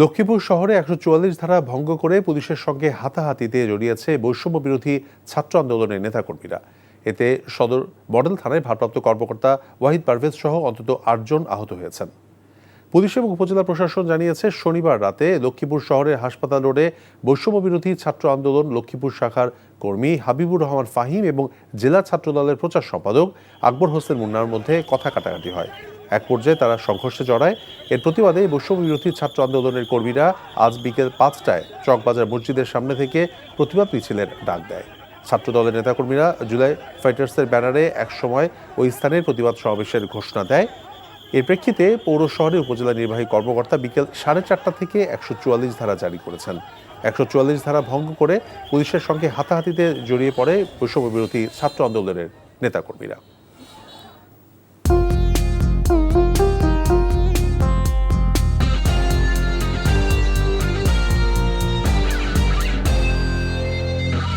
লক্ষ্মীপুর শহরে ১৪৪ ধারা ভঙ্গ করে পুলিশের সঙ্গে হাতাহাতিতে জড়িয়েছে বৈষম্য বিরোধী ছাত্র আন্দোলনের নেতাকর্মীরা। এতে সদর মডেল থানায় ভারপ্রাপ্ত কর্মকর্তা ওয়াহিদ পারভেজ সহ অন্তত ৮ জন আহত হয়েছেন। পুলিশ এবং উপজেলা প্রশাসন জানিয়েছে, শনিবার রাতে লক্ষ্মীপুর শহরের হাসপাতাল রোডে বৈষম্য বিরোধী ছাত্র আন্দোলন লক্ষ্মীপুর শাখার কর্মী হাবিবুর রহমান ফাহিম এবং জেলা ছাত্রদলের প্রচার সম্পাদক আকবর হোসেন মুন্নার মধ্যে কথা কাটাকাটি হয়। এক পর্যায়ে তারা সংঘর্ষে জড়ায়। এর প্রতিবাদে বৈষম্য বিরোধী ছাত্র আন্দোলনের কর্মীরা আজ বিকেল ৫টায় চকবাজার মসজিদের সামনে থেকে প্রতিবাদ মিছিলের ডাক দেয়। ছাত্রদলের নেতাকর্মীরা জুলাই ফাইটার্সের ব্যানারে একসময় ওই স্থানের প্রতিবাদ সমাবেশের ঘোষণা দেয়। এর প্রেক্ষিতে পৌর শহরের উপজেলা নির্বাহী কর্মকর্তা বিকেল ৪:৩০ থেকে ১৪৪ ধারা জারি করেছেন। ১৪৪ ধারা ভঙ্গ করে পুলিশের সঙ্গে হাতাহাতিতে জড়িয়ে পড়ে বৈষম্য বিরোধী ছাত্র আন্দোলনের নেতাকর্মীরা।